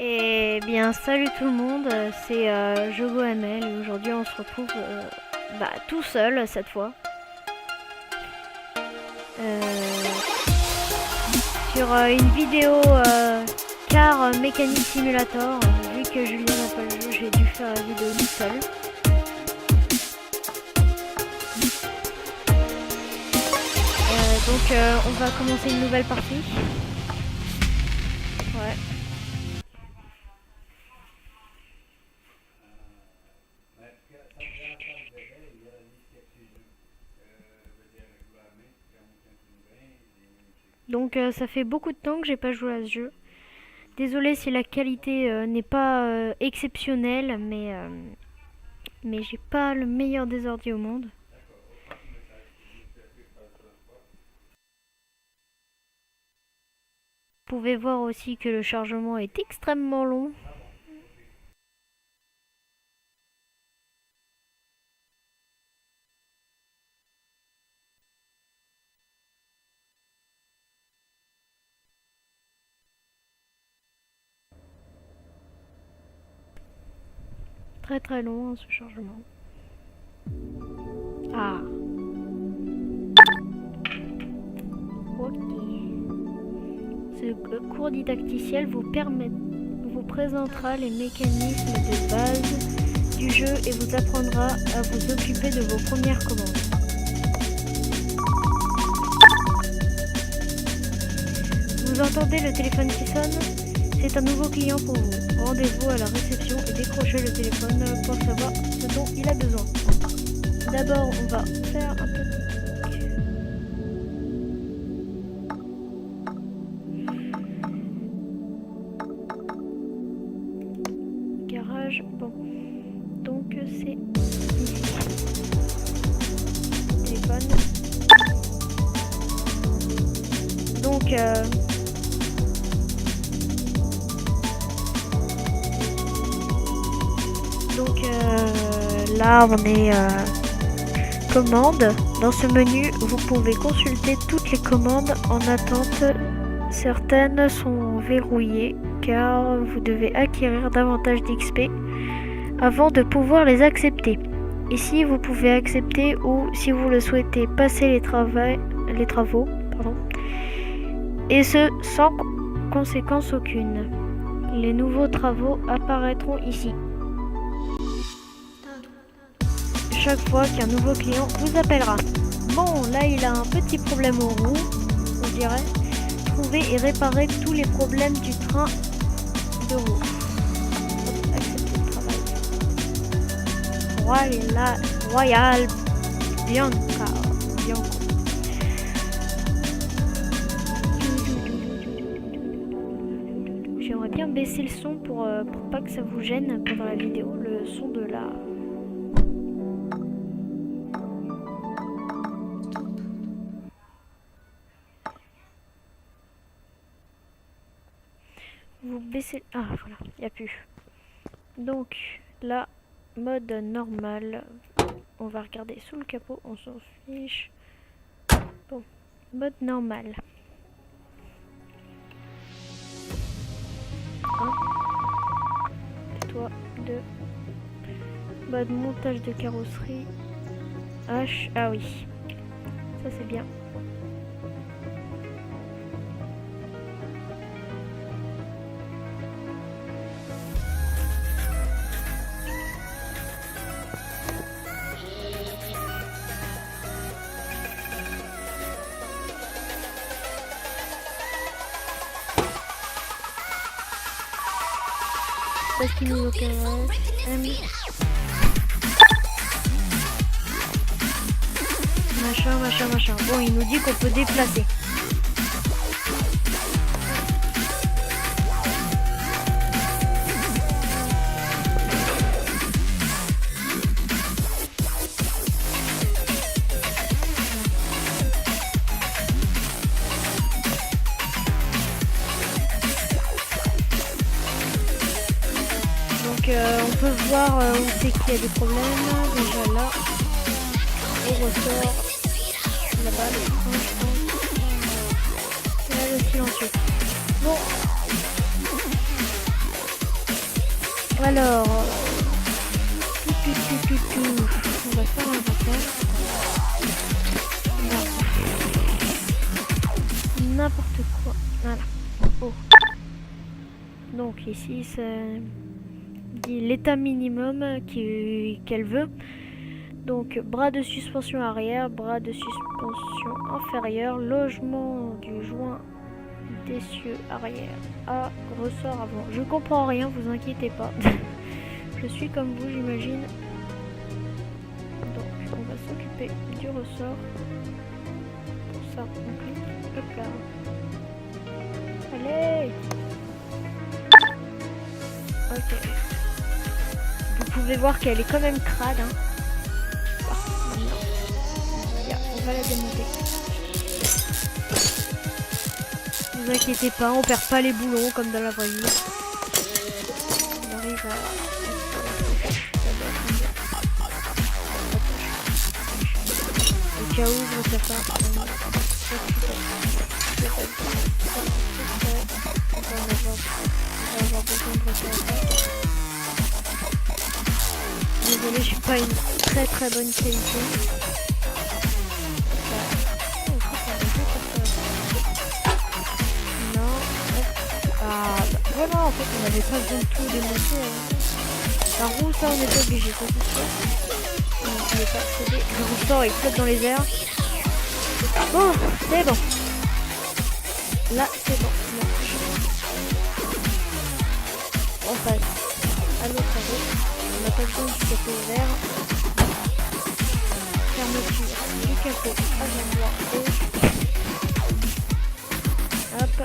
Et bien salut tout le monde, c'est JogoML et aujourd'hui on se retrouve tout seul cette fois sur une vidéo car Mécanique Simulator. Vu que Julien n'a pas le jeu, j'ai dû faire la vidéo tout seul. Donc on va commencer une nouvelle partie. Ouais. Donc ça fait beaucoup de temps que j'ai pas joué à ce jeu. Désolée si la qualité n'est pas exceptionnelle, mais j'ai pas le meilleur des ordi au monde. Vous pouvez voir aussi que le chargement est extrêmement long. Très très long ce chargement. Ah. Ok. Ce cours didacticiel vous présentera les mécanismes de base du jeu et vous apprendra à vous occuper de vos premières commandes. Vous entendez le téléphone qui sonne? C'est un nouveau client pour vous. Rendez-vous à la réception et décrochez le téléphone pour savoir ce dont il a besoin. D'abord, on va faire un petit garage. Bon, donc c'est ici. Téléphone. Donc là on est commande. Dans ce menu vous pouvez consulter toutes les commandes en attente. Certaines sont verrouillées car vous devez acquérir davantage d'XP avant de pouvoir les accepter. Ici vous pouvez accepter ou, si vous le souhaitez, passer les travaux, et ce sans conséquence aucune. Les nouveaux travaux apparaîtront ici chaque fois qu'un nouveau client vous appellera. Bon, là il a un petit problème aux roues, on dirait. Trouver et réparer tous les problèmes du train de roue. Accepter le travail. Royal Bianco. J'aimerais bien baisser le son pour pas que ça vous gêne pendant la vidéo, le son de la... Vous baissez... Ah voilà, il n'y a plus. Donc là, mode normal. On va regarder sous le capot, on s'en fiche. Bon, mode normal. 1. Toi, 2. Mode montage de carrosserie. H. Ah oui. Ça c'est bien. Parce qu'il nous intéresse. M. Machin. Bon, il nous dit qu'on peut déplacer. On peut voir où c'est qu'il y a des problèmes. Déjà là, on ressort là-bas le train, je pense. Là le silencieux. Bon, Alors, on va faire un inventaire. N'importe quoi. Voilà. Oh. Donc ici, c'est dit l'état minimum qu'elle veut. Donc bras de suspension arrière, bras de suspension inférieur, logement du joint d'essieu arrière à ressort avant. Je comprends rien, vous inquiétez pas. Je suis comme vous, j'imagine. Donc on va s'occuper du ressort. Pour ça, on clique. Hop là. Allez. Ok. Vous pouvez voir qu'elle est quand même crade. Hein. On va la démonter. Ne vous inquiétez pas, on perd pas les boulons comme dans la vraie vie. On arrive à... Au cas où, je refais ça. On va avoir besoin de refaire ça. Désolée, je suis pas une très bonne qualité. Voilà, en fait, on n'avait pas besoin de tout démonter. La roue, ça, on est pas obligé, ça c'est sûr. On ne pouvait pas accéder. Le ressort, il flotte dans les airs. Bon, c'est bon. Là, c'est bon. On passe à l'autre roue. On n'a pas besoin du capot vert. Fermeture du capot avant-bord gauche. Hop.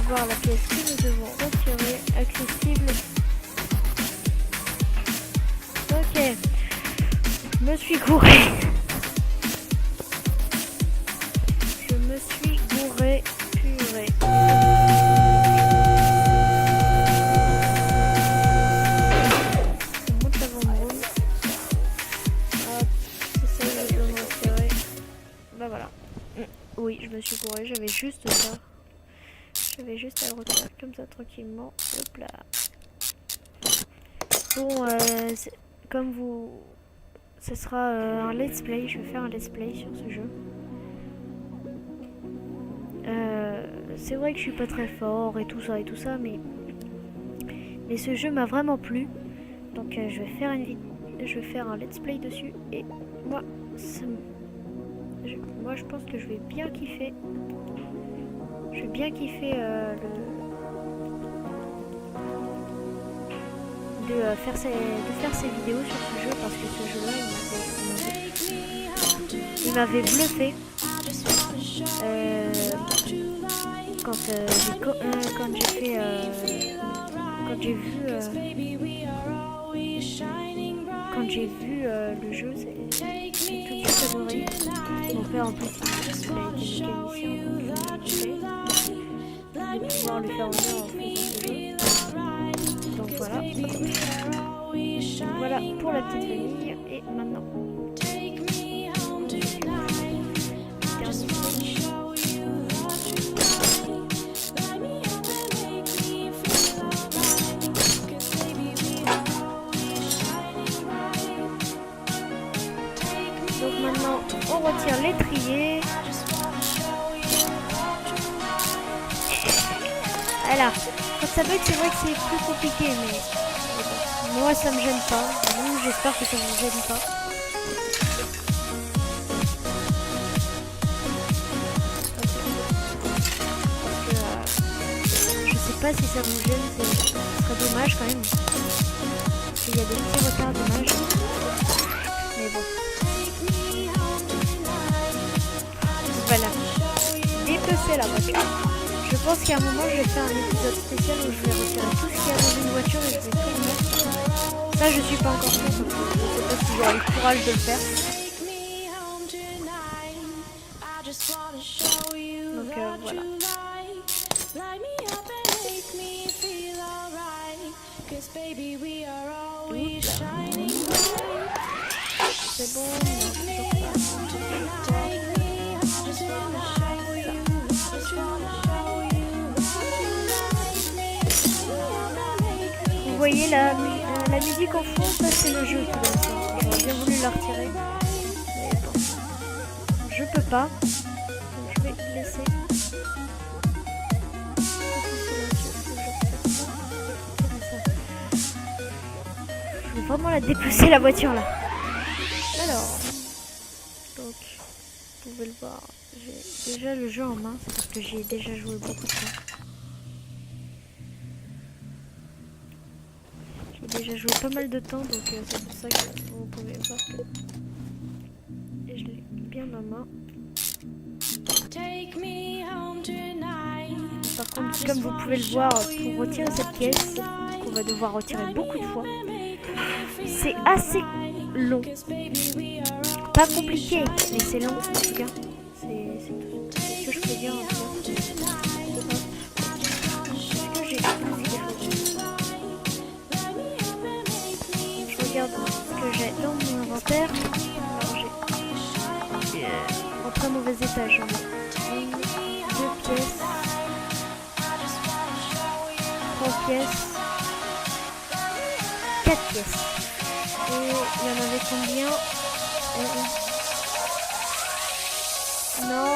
Voir la pièce que nous devons retirer, accessible. Ok, je me suis gouré. Purée. On monte l'avant de roue. Hop, c'est ça, je dois me retirer. Bah voilà. Oui, je me suis gouré, j'avais juste ça. Je vais juste à le retirer comme ça tranquillement. Hop là. Bon, comme vous... Ce sera un let's play. Je vais faire un let's play sur ce jeu. C'est vrai que je suis pas très fort et tout ça, mais ce jeu m'a vraiment plu. Donc je vais faire un let's play dessus. Et moi, je pense que je vais bien kiffer. Je vais bien kiffer de faire ces vidéos sur ce jeu parce que ce jeu-là, il m'avait bluffé. Quand j'ai vu le jeu, c'est tout de suite adoré. Mon père en plus, il a été mécanicien, de pouvoir lui faire honneur en faisant ce jeu. Donc voilà. Voilà pour la petite famille. Et maintenant, on retire l'étrier. Voilà. Quand ça bug, c'est vrai que c'est plus compliqué, mais moi ça me gêne pas. Vous, j'espère que ça vous gêne pas. Je sais pas si ça vous gêne, ce serait dommage quand même. Parce qu'il y a des petits retards dommages. Mais bon. Voilà. Dépecer la voiture. Je pense qu'à un moment je vais faire un épisode spécial où je vais retirer tout ce qu'il y a dans une voiture et je vais tout mettre. Ça je suis pas encore sûre parce que je sais pas si j'aurai le courage de le faire. Donc voilà. C'est bon, voyez la musique en fond, ça c'est le jeu qui donne ça. J'aurais bien voulu la retirer. Mais bon, je peux pas. Donc je vais laisser. Je vais vraiment la dépecer la voiture là. Alors, donc, vous pouvez le voir, j'ai déjà le jeu en main, c'est parce que j'y ai déjà joué beaucoup de fois. J'ai déjà joué pas mal de temps, donc c'est pour ça que vous pouvez voir que je l'ai bien en main. Par contre, comme vous pouvez le voir, pour retirer cette pièce, qu'on va devoir retirer beaucoup de fois, c'est assez long. Pas compliqué, mais c'est long en tout cas. C'est tout ce que je peux dire. Est-ce que j'ai des choses? Je regarde ce que j'ai dans mon inventaire. Alors j'ai en très mauvais état. J'en ai 1, 2 pièces, 3 pièces, 4 pièces. Et il y en avait combien? Non.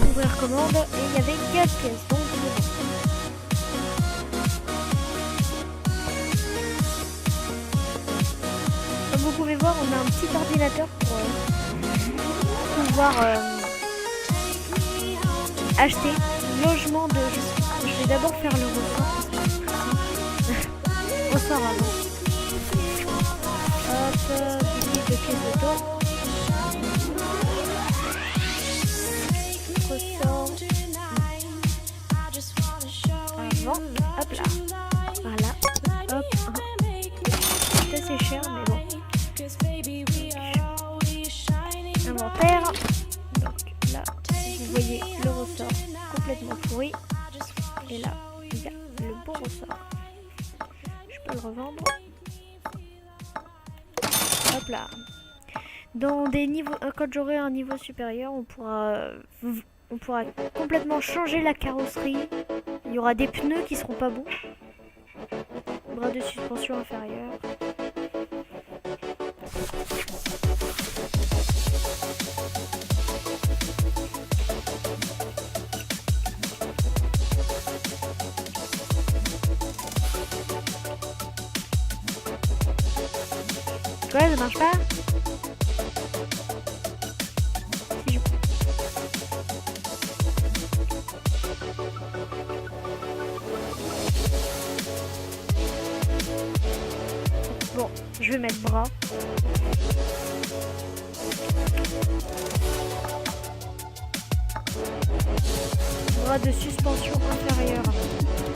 Ouvrir commande. Et il y avait 4 pièces. Donc comme vous pouvez voir, on a un petit ordinateur pour pouvoir acheter logement de... Je vais d'abord faire le ressort. Ressort avant. Hop, de pièces d'auto. Ressort. Avant. Hop là. Voilà. Hop. C'est assez cher, mais bon. Inventaire. Donc là, vous voyez le ressort complètement pourri. Et là, il y a le beau ressort. Je peux le revendre. Hop là. Dans des niveaux, quand j'aurai un niveau supérieur, on pourra complètement changer la carrosserie. Il y aura des pneus qui seront pas bons. Bras de suspension inférieur. Quoi, ça marche pas? Si je... Bon, je vais mettre bras. Bras de suspension inférieure.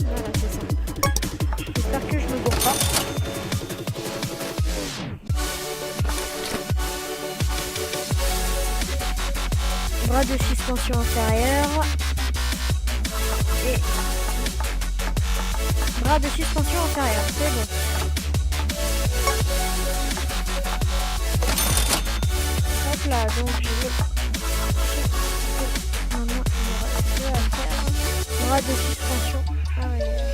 Voilà, c'est ça. J'espère que je me gourre pas. Bras de suspension inférieure et bras de suspension inférieure, c'est bon. Hop là, donc je vais... Maintenant, il me reste deux à faire. Bras de suspension arrière.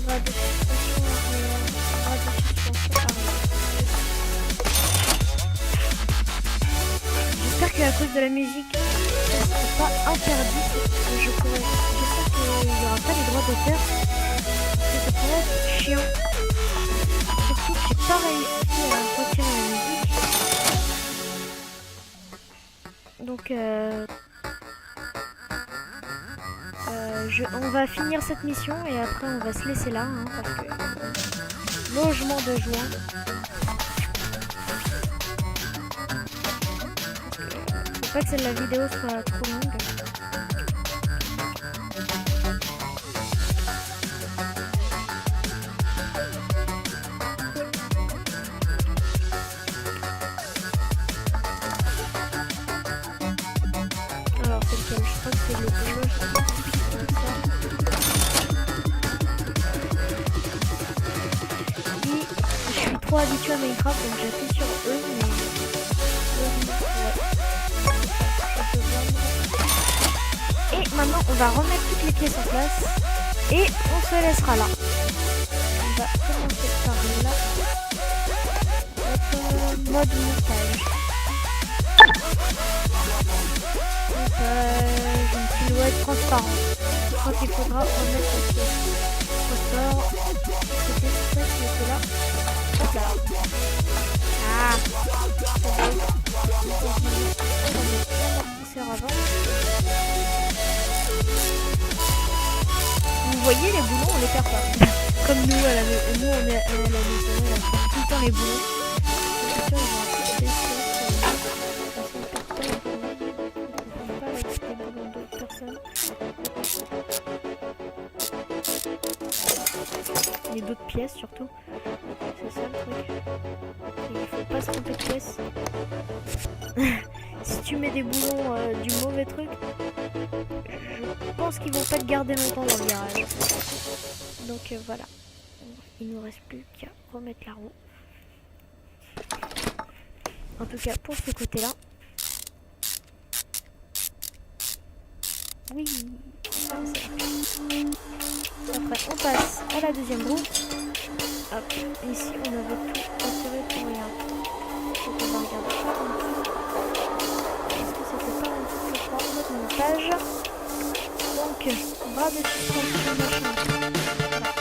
Bras de suspension arrière. Bras de suspension arrière. J'espère qu'à cause de la musique, ce ne sera pas interdit. J'espère qu'il n'y aura pas les droits d'auteur. Parce que ça pourrait être chiant. Surtout que j'ai pas réussi à retirer la musique. Donc on va finir cette mission et après on va se laisser là. Hein, parce que logement de joint. Faut pas que la vidéo soit trop longue. Alors c'est lequel? Je crois que c'est le bleu. Je suis trop habituée à Minecraft donc j'appuie sur E mais... Et maintenant on va remettre toutes les pièces en place. Et on se laissera là. On va commencer par là. Mode montage. Une silhouette transparente. Je crois qu'il faudra remettre le pièce. Ressort. C'était ça qui était là. Hop là. Ah. Amortisseur avant. Vous voyez les boulons, on les perd pas. Comme nous à la maison, nous on est à la maison, on perd tout le temps les boulons. Et d'autres pièces surtout. C'est ça le truc. Il faut pas se tromper de pièces. Si tu mets des boulons du mauvais truc, je pense qu'ils vont pas te garder longtemps dans le garage. Donc voilà. Il nous reste plus qu'à remettre la roue. En tout cas pour ce côté là. Oui. Après on passe à la deuxième roue. Hop. Ici on avait tout assuré pour rien. Donc on va regarder ça en dessous. Est-ce que c'était pas un petit peu froid notre montage? Donc bras de suspension machin.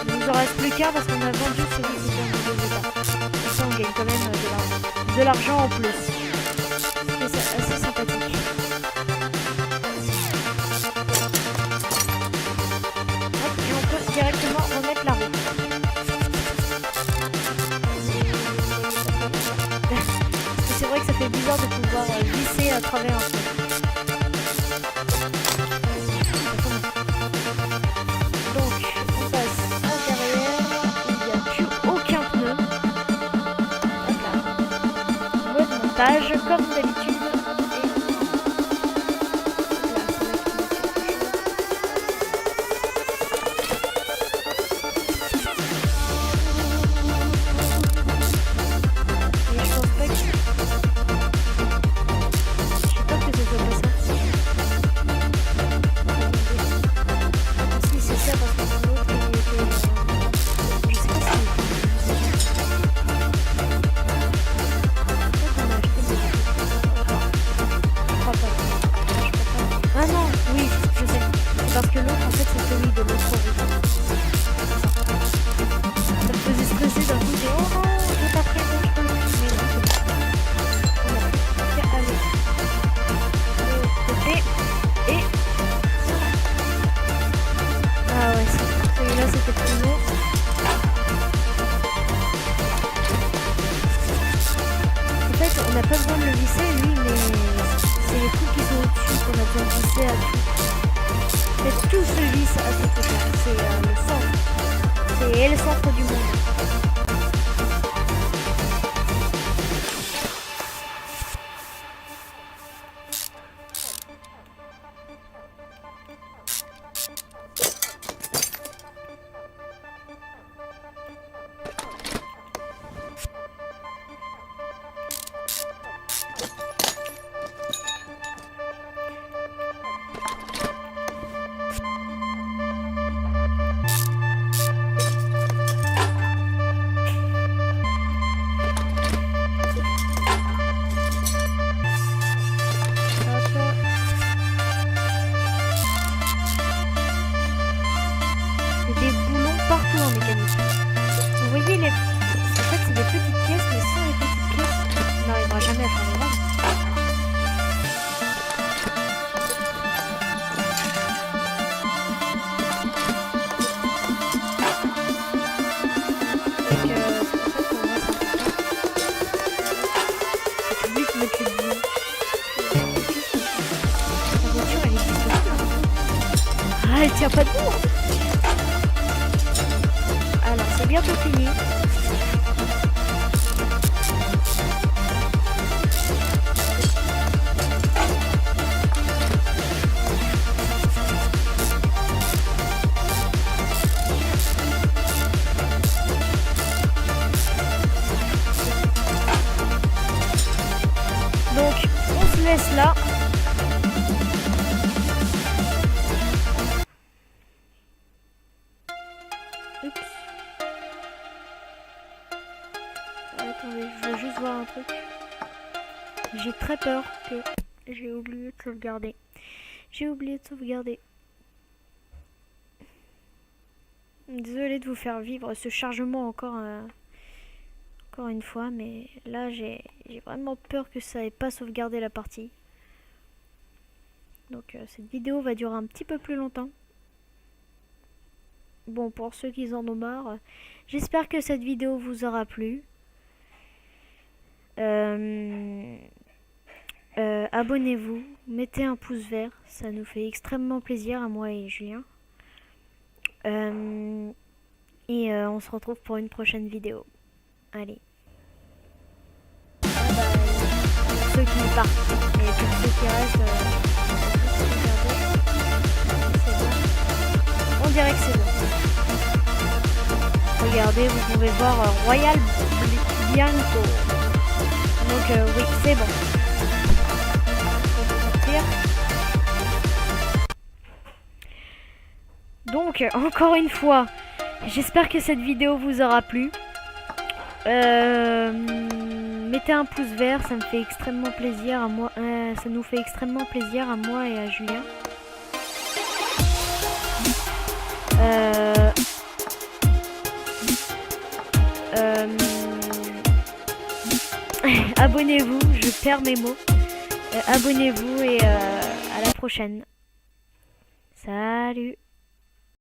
Il nous en reste plus qu'un parce qu'on a vendu celui qui était en mauvais état. Comme ça on gagne quand même de l'argent en plus. C'est assez sympathique. Hop, et on peut directement remettre la roue. C'est vrai que ça fait bizarre de pouvoir glisser à travers un truc. Comme d'habitude. On n'a pas besoin de le visser lui, mais c'est les trucs qui sont au-dessus qu'on a besoin de visser à tout. En fait, tout se visse à ce truc-là. C'est le centre. C'est le centre du monde. Ah, elle tient pas debout. Alors, c'est bientôt fini. Donc, on se laisse là. peur que j'ai oublié de sauvegarder. Désolée de vous faire vivre ce chargement encore une fois, mais là j'ai vraiment peur que ça ait pas sauvegardé la partie. Donc cette vidéo va durer un petit peu plus longtemps. Bon, pour ceux qui en ont marre, j'espère que cette vidéo vous aura plu. Abonnez-vous, mettez un pouce vert, ça nous fait extrêmement plaisir à moi et Julien. On se retrouve pour une prochaine vidéo. Allez. Bye bye. Pour ceux qui partent et pour ceux qui restent, c'est bon. On dirait que c'est bon. Regardez, vous pouvez voir Royal Bianco. Donc oui, c'est bon. Donc, encore une fois, j'espère que cette vidéo vous aura plu. Mettez un pouce vert, ça me fait extrêmement plaisir à moi. Ça nous fait extrêmement plaisir à moi et à Julien. Abonnez-vous, je perds mes mots. Abonnez-vous et à la prochaine. Salut!